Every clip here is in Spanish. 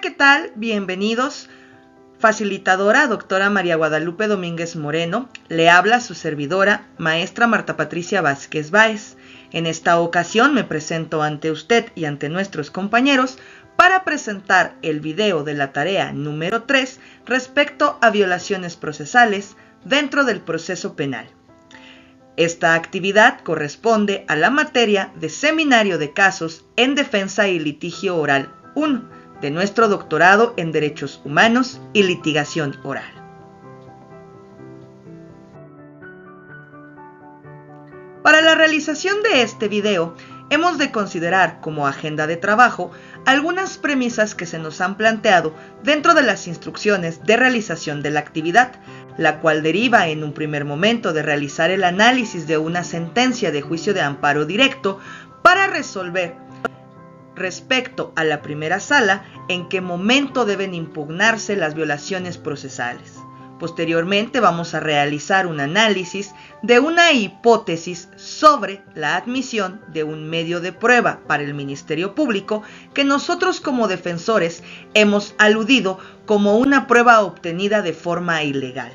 ¿qué tal? Bienvenidos. Facilitadora, doctora María Guadalupe Domínguez Moreno, le habla su servidora, maestra Marta Patricia Vázquez Báez. En esta ocasión me presento ante usted y ante nuestros compañeros para presentar el video de la tarea número 3 respecto a violaciones procesales dentro del proceso penal. Esta actividad corresponde a la materia de Seminario de Casos en Defensa y Litigio Oral 1 de nuestro doctorado en Derechos Humanos y Litigación Oral. Para la realización de este video, hemos de considerar como agenda de trabajo algunas premisas que se nos han planteado dentro de las instrucciones de realización de la actividad, la cual deriva en un primer momento de realizar el análisis de una sentencia de juicio de amparo directo para resolver respecto a la primera sala en qué momento deben impugnarse las violaciones procesales. Posteriormente vamos a realizar un análisis de una hipótesis sobre la admisión de un medio de prueba para el Ministerio Público que nosotros como defensores hemos aludido como una prueba obtenida de forma ilegal.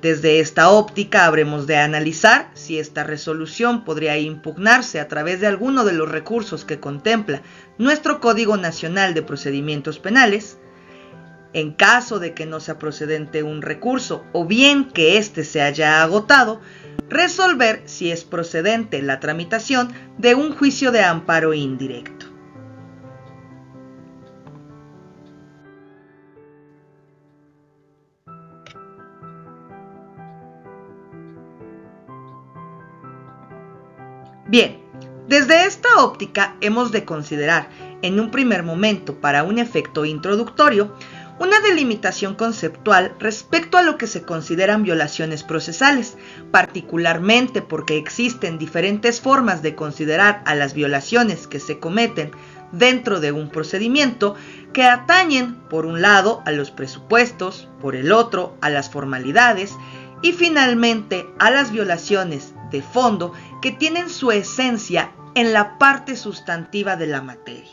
Desde esta óptica habremos de analizar si esta resolución podría impugnarse a través de alguno de los recursos que contempla nuestro Código Nacional de Procedimientos Penales. En caso de que no sea procedente un recurso o bien que éste se haya agotado, resolver si es procedente la tramitación de un juicio de amparo indirecto. Bien, desde esta óptica hemos de considerar en un primer momento, para un efecto introductorio, una delimitación conceptual respecto a lo que se consideran violaciones procesales, particularmente porque existen diferentes formas de considerar a las violaciones que se cometen dentro de un procedimiento que atañen, por un lado, a los presupuestos, por el otro, a las formalidades y finalmente a las violaciones de fondo que tienen su esencia en la parte sustantiva de la materia.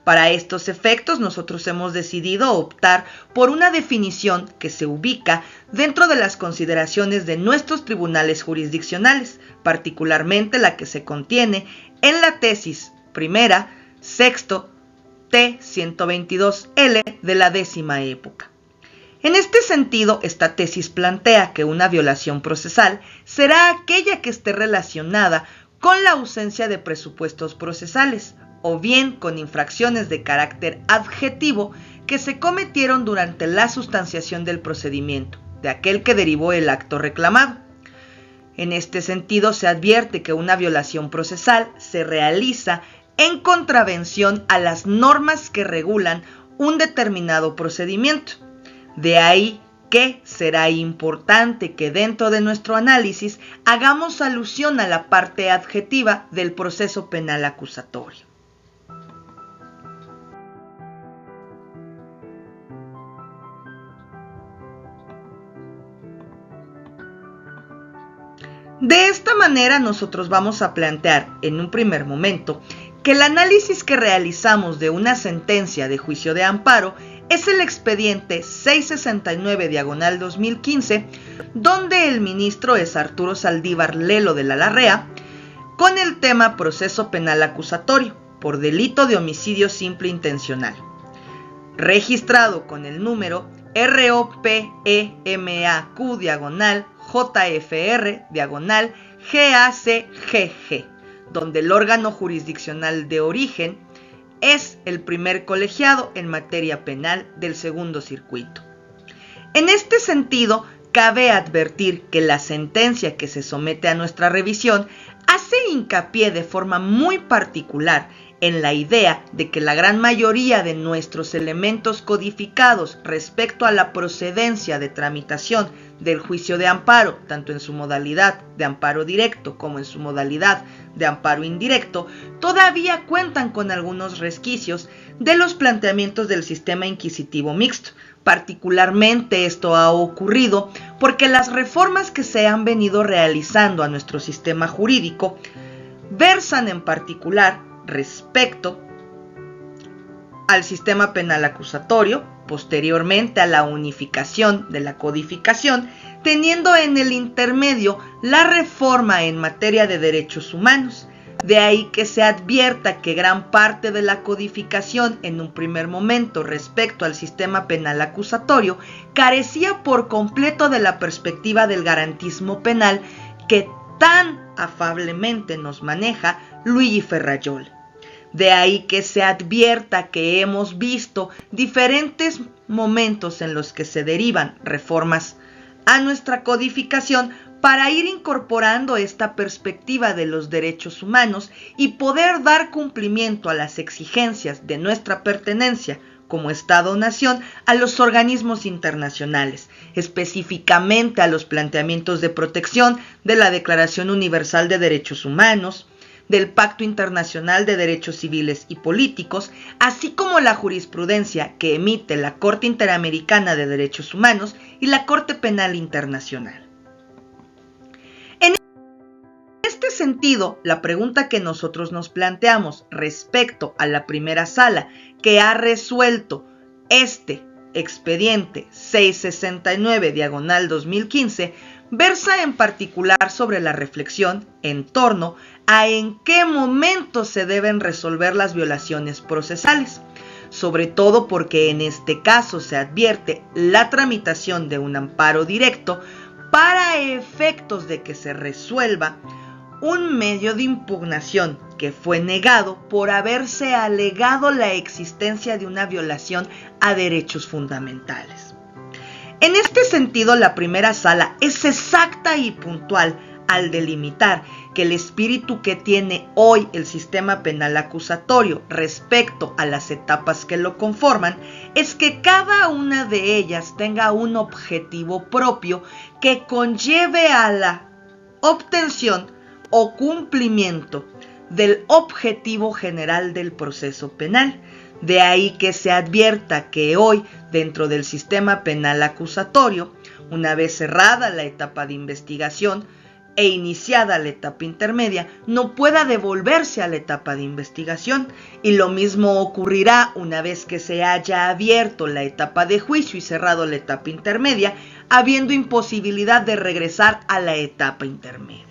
Para estos efectos, nosotros hemos decidido optar por una definición que se ubica dentro de las consideraciones de nuestros tribunales jurisdiccionales, particularmente la que se contiene en la tesis primera, sexto, T-122L de la 10ª época. En este sentido, esta tesis plantea que una violación procesal será aquella que esté relacionada con la ausencia de presupuestos procesales, o bien con infracciones de carácter adjetivo que se cometieron durante la sustanciación del procedimiento, de aquel que derivó el acto reclamado. En este sentido, se advierte que una violación procesal se realiza en contravención a las normas que regulan un determinado procedimiento. De ahí que será importante que dentro de nuestro análisis hagamos alusión a la parte adjetiva del proceso penal acusatorio. De esta manera nosotros vamos a plantear en un primer momento que el análisis que realizamos de una sentencia de juicio de amparo es el expediente 669/2015, donde el ministro es Arturo Saldívar Lelo de la Larrea, con el tema proceso penal acusatorio por delito de homicidio simple intencional, registrado con el número ROPEMAQ/JFR/GACGG, donde el órgano jurisdiccional de origen es el primer colegiado en materia penal del segundo circuito. En este sentido, cabe advertir que la sentencia que se somete a nuestra revisión hace hincapié de forma muy particular en la idea de que la gran mayoría de nuestros elementos codificados respecto a la procedencia de tramitación del juicio de amparo, tanto en su modalidad de amparo directo como en su modalidad de amparo indirecto, todavía cuentan con algunos resquicios de los planteamientos del sistema inquisitivo mixto. Particularmente esto ha ocurrido porque las reformas que se han venido realizando a nuestro sistema jurídico versan en particular respecto al sistema penal acusatorio, posteriormente a la unificación de la codificación, teniendo en el intermedio la reforma en materia de derechos humanos. De ahí que se advierta que gran parte de la codificación en un primer momento respecto al sistema penal acusatorio carecía por completo de la perspectiva del garantismo penal que tan afablemente nos maneja Luigi Ferrajoli. De ahí que se advierta que hemos visto diferentes momentos en los que se derivan reformas a nuestra codificación para ir incorporando esta perspectiva de los derechos humanos y poder dar cumplimiento a las exigencias de nuestra pertenencia como Estado-nación a los organismos internacionales, específicamente a los planteamientos de protección de la Declaración Universal de Derechos Humanos, del Pacto Internacional de Derechos Civiles y Políticos, así como la jurisprudencia que emite la Corte Interamericana de Derechos Humanos y la Corte Penal Internacional. En este sentido, la pregunta que nosotros nos planteamos respecto a la primera sala que ha resuelto este expediente 669/2015 versa en particular sobre la reflexión en torno a en qué momento se deben resolver las violaciones procesales, sobre todo porque en este caso se advierte la tramitación de un amparo directo para efectos de que se resuelva un medio de impugnación que fue negado por haberse alegado la existencia de una violación a derechos fundamentales. En este sentido, la primera sala es exacta y puntual al delimitar que el espíritu que tiene hoy el sistema penal acusatorio respecto a las etapas que lo conforman es que cada una de ellas tenga un objetivo propio que conlleve a la obtención o cumplimiento del objetivo general del proceso penal. De ahí que se advierta que hoy, dentro del sistema penal acusatorio, una vez cerrada la etapa de investigación e iniciada la etapa intermedia, no pueda devolverse a la etapa de investigación, y lo mismo ocurrirá una vez que se haya abierto la etapa de juicio y cerrado la etapa intermedia, habiendo imposibilidad de regresar a la etapa intermedia.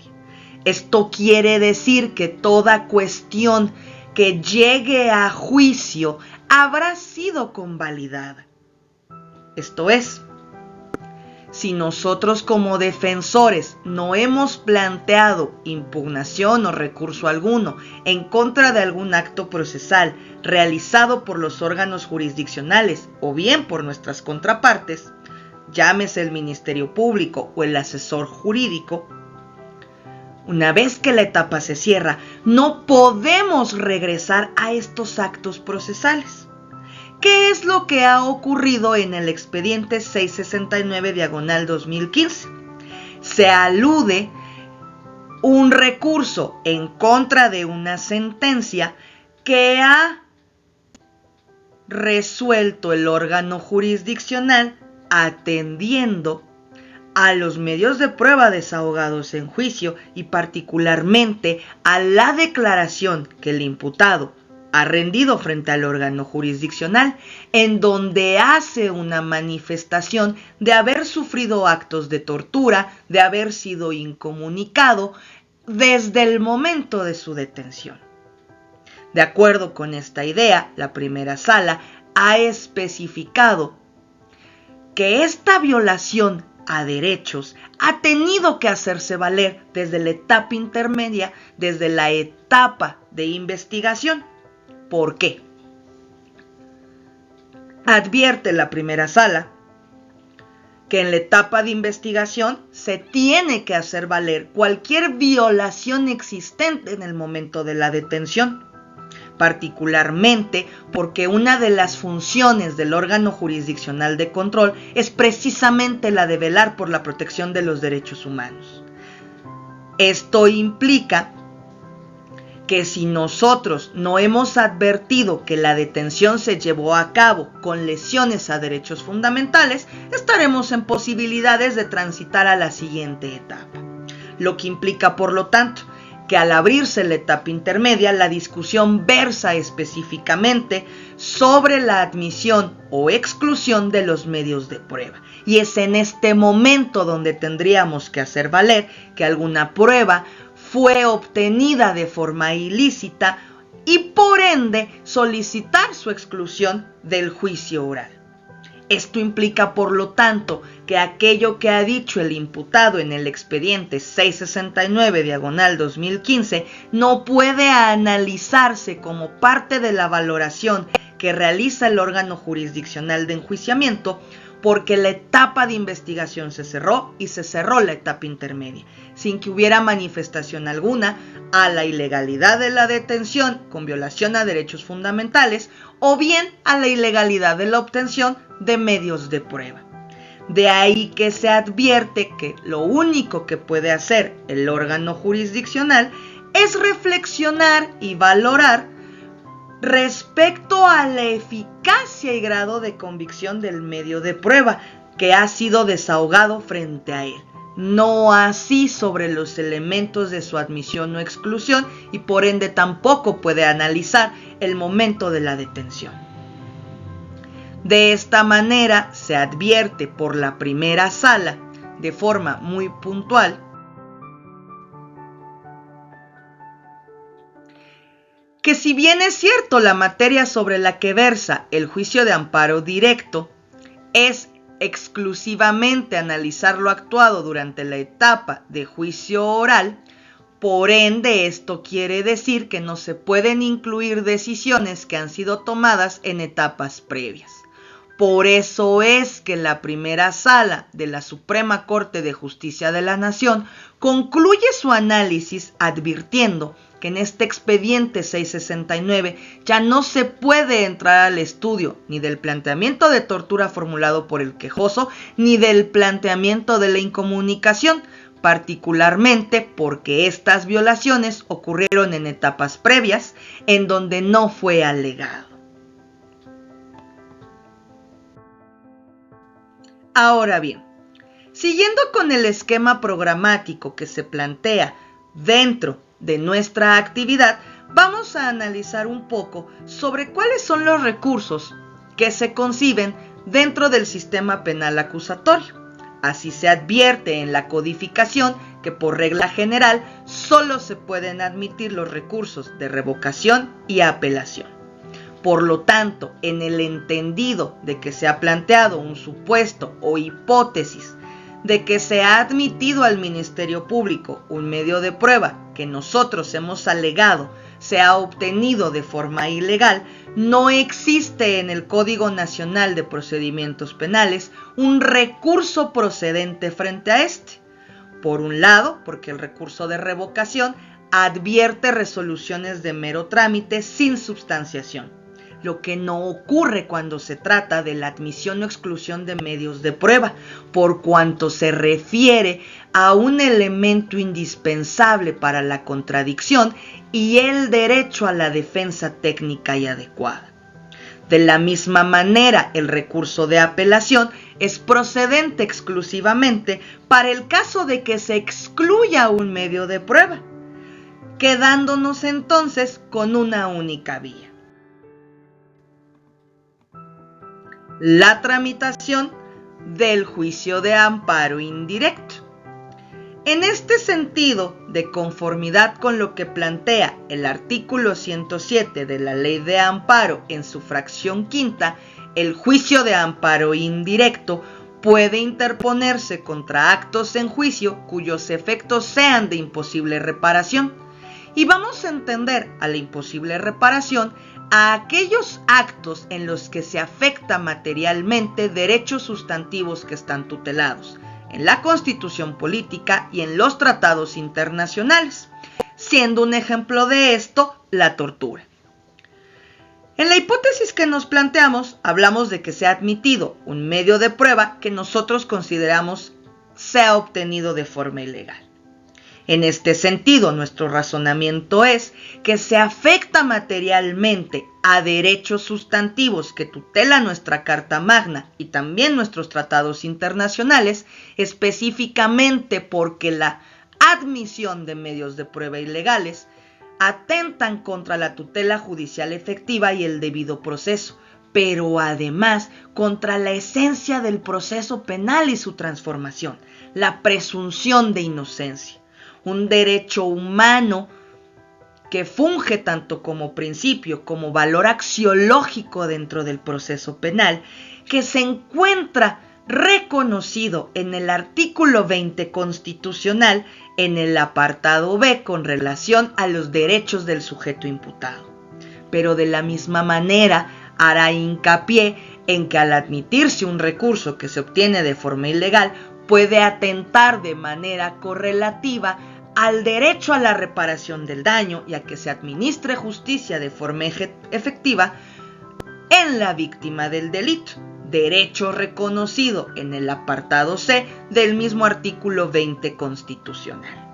Esto quiere decir que toda cuestión que llegue a juicio habrá sido convalidada. Esto es, si nosotros como defensores no hemos planteado impugnación o recurso alguno en contra de algún acto procesal realizado por los órganos jurisdiccionales o bien por nuestras contrapartes, llámese el Ministerio Público o el asesor jurídico, una vez que la etapa se cierra, no podemos regresar a estos actos procesales. ¿Qué es lo que ha ocurrido en el expediente 669/2015? Se alude un recurso en contra de una sentencia que ha resuelto el órgano jurisdiccional atendiendo a los medios de prueba desahogados en juicio y particularmente a la declaración que el imputado ha rendido frente al órgano jurisdiccional, en donde hace una manifestación de haber sufrido actos de tortura, de haber sido incomunicado desde el momento de su detención. De acuerdo con esta idea, la primera sala ha especificado que esta violación a derechos ha tenido que hacerse valer desde la etapa intermedia, desde la etapa de investigación. ¿Por qué? Advierte la primera sala que en la etapa de investigación se tiene que hacer valer cualquier violación existente en el momento de la detención, particularmente porque una de las funciones del órgano jurisdiccional de control es precisamente la de velar por la protección de los derechos humanos. Esto implica que si nosotros no hemos advertido que la detención se llevó a cabo con lesiones a derechos fundamentales, estaremos en posibilidades de transitar a la siguiente etapa. Lo que implica, por lo tanto, que al abrirse la etapa intermedia, la discusión versa específicamente sobre la admisión o exclusión de los medios de prueba. Y es en este momento donde tendríamos que hacer valer que alguna prueba fue obtenida de forma ilícita y por ende solicitar su exclusión del juicio oral. Esto implica, por lo tanto, que aquello que ha dicho el imputado en el expediente 669/2015 no puede analizarse como parte de la valoración que realiza el órgano jurisdiccional de enjuiciamiento, porque la etapa de investigación se cerró y se cerró la etapa intermedia, sin que hubiera manifestación alguna a la ilegalidad de la detención con violación a derechos fundamentales o bien a la ilegalidad de la obtención de medios de prueba. De ahí que se advierte que lo único que puede hacer el órgano jurisdiccional es reflexionar y valorar respecto a la eficacia y grado de convicción del medio de prueba que ha sido desahogado frente a él, no así sobre los elementos de su admisión o exclusión, y por ende tampoco puede analizar el momento de la detención. De esta manera se advierte por la primera sala, de forma muy puntual, que si bien es cierto la materia sobre la que versa el juicio de amparo directo es exclusivamente analizar lo actuado durante la etapa de juicio oral, por ende esto quiere decir que no se pueden incluir decisiones que han sido tomadas en etapas previas. Por eso es que la primera sala de la Suprema Corte de Justicia de la Nación concluye su análisis advirtiendo que en este expediente 669 ya no se puede entrar al estudio ni del planteamiento de tortura formulado por el quejoso, ni del planteamiento de la incomunicación, particularmente porque estas violaciones ocurrieron en etapas previas en donde no fue alegado. Ahora bien, siguiendo con el esquema programático que se plantea dentro de nuestra actividad, vamos a analizar un poco sobre cuáles son los recursos que se conciben dentro del sistema penal acusatorio. Así se advierte en la codificación que por regla general solo se pueden admitir los recursos de revocación y apelación. Por lo tanto, en el entendido de que se ha planteado un supuesto o hipótesis de que se ha admitido al Ministerio Público un medio de prueba que nosotros hemos alegado se ha obtenido de forma ilegal, no existe en el Código Nacional de Procedimientos Penales un recurso procedente frente a este. Por un lado, porque el recurso de revocación advierte resoluciones de mero trámite sin substanciación, lo que no ocurre cuando se trata de la admisión o exclusión de medios de prueba, por cuanto se refiere a un elemento indispensable para la contradicción y el derecho a la defensa técnica y adecuada. De la misma manera, el recurso de apelación es procedente exclusivamente para el caso de que se excluya un medio de prueba, quedándonos entonces con una única vía: la tramitación del juicio de amparo indirecto. En este sentido, de conformidad con lo que plantea el artículo 107 de la Ley de Amparo en su fracción quinta, el juicio de amparo indirecto puede interponerse contra actos en juicio cuyos efectos sean de imposible reparación. Y vamos a entender a la imposible reparación a aquellos actos en los que se afecta materialmente derechos sustantivos que están tutelados en la Constitución Política y en los tratados internacionales, siendo un ejemplo de esto la tortura. En la hipótesis que nos planteamos, hablamos de que se ha admitido un medio de prueba que nosotros consideramos se ha obtenido de forma ilegal. En este sentido, nuestro razonamiento es que se afecta materialmente a derechos sustantivos que tutela nuestra Carta Magna y también nuestros tratados internacionales, específicamente porque la admisión de medios de prueba ilegales, atentan contra la tutela judicial efectiva y el debido proceso, pero además contra la esencia del proceso penal y su transformación, la presunción de inocencia, un derecho humano que funge tanto como principio como valor axiológico dentro del proceso penal, que se encuentra reconocido en el artículo 20 constitucional en el apartado B con relación a los derechos del sujeto imputado. Pero de la misma manera hará hincapié en que al admitirse un recurso que se obtiene de forma ilegal puede atentar de manera correlativa al derecho a la reparación del daño y a que se administre justicia de forma efectiva en la víctima del delito, derecho reconocido en el apartado C del mismo artículo 20 constitucional.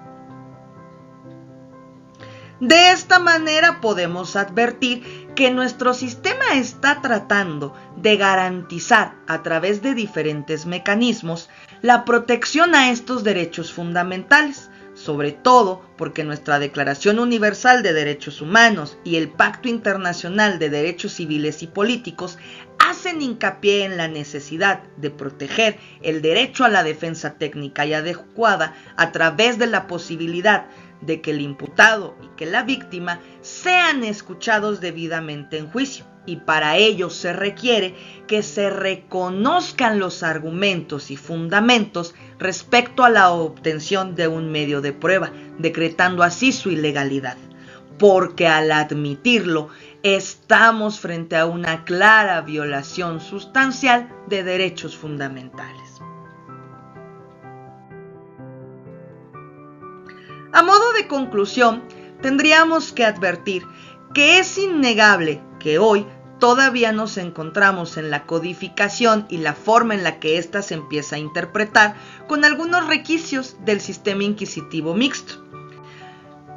De esta manera podemos advertir que nuestro sistema está tratando de garantizar a través de diferentes mecanismos la protección a estos derechos fundamentales, sobre todo porque nuestra Declaración Universal de Derechos Humanos y el Pacto Internacional de Derechos Civiles y Políticos hacen hincapié en la necesidad de proteger el derecho a la defensa técnica y adecuada a través de la posibilidad de que el imputado y que la víctima sean escuchados debidamente en juicio, y para ello se requiere que se reconozcan los argumentos y fundamentos respecto a la obtención de un medio de prueba, decretando así su ilegalidad, porque al admitirlo estamos frente a una clara violación sustancial de derechos fundamentales. A modo de conclusión, tendríamos que advertir que es innegable que hoy todavía nos encontramos en la codificación y la forma en la que ésta se empieza a interpretar con algunos requisitos del sistema inquisitivo mixto.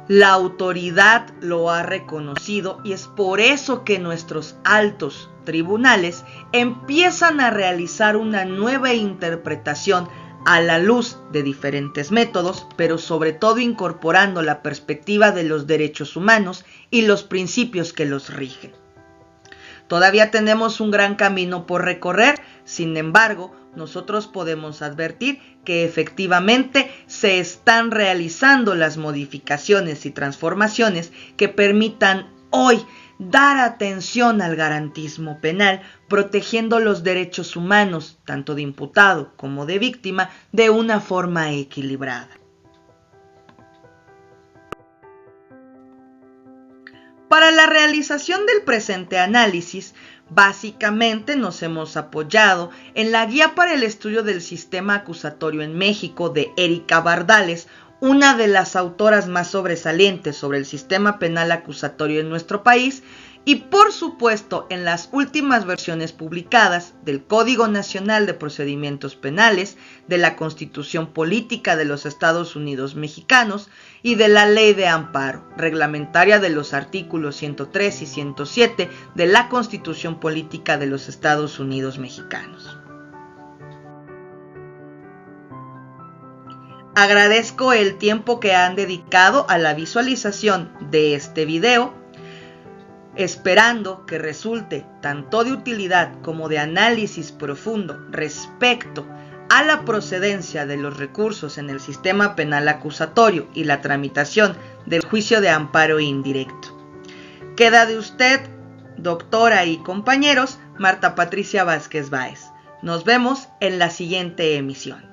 La autoridad lo ha reconocido y es por eso que nuestros altos tribunales empiezan a realizar una nueva interpretación a la luz de diferentes métodos, pero sobre todo incorporando la perspectiva de los derechos humanos y los principios que los rigen. Todavía tenemos un gran camino por recorrer, sin embargo, nosotros podemos advertir que efectivamente se están realizando las modificaciones y transformaciones que permitan hoy dar atención al garantismo penal, protegiendo los derechos humanos, tanto de imputado como de víctima, de una forma equilibrada. Para la realización del presente análisis, básicamente nos hemos apoyado en la Guía para el Estudio del Sistema Acusatorio en México de Erika Bardales, una de las autoras más sobresalientes sobre el sistema penal acusatorio en nuestro país, y por supuesto en las últimas versiones publicadas del Código Nacional de Procedimientos Penales, de la Constitución Política de los Estados Unidos Mexicanos y de la Ley de Amparo, reglamentaria de los artículos 103 y 107 de la Constitución Política de los Estados Unidos Mexicanos. Agradezco el tiempo que han dedicado a la visualización de este video, esperando que resulte tanto de utilidad como de análisis profundo respecto a la procedencia de los recursos en el sistema penal acusatorio y la tramitación del juicio de amparo indirecto. Queda de usted, doctora y compañeros, Marta Patricia Vázquez Báez. Nos vemos en la siguiente emisión.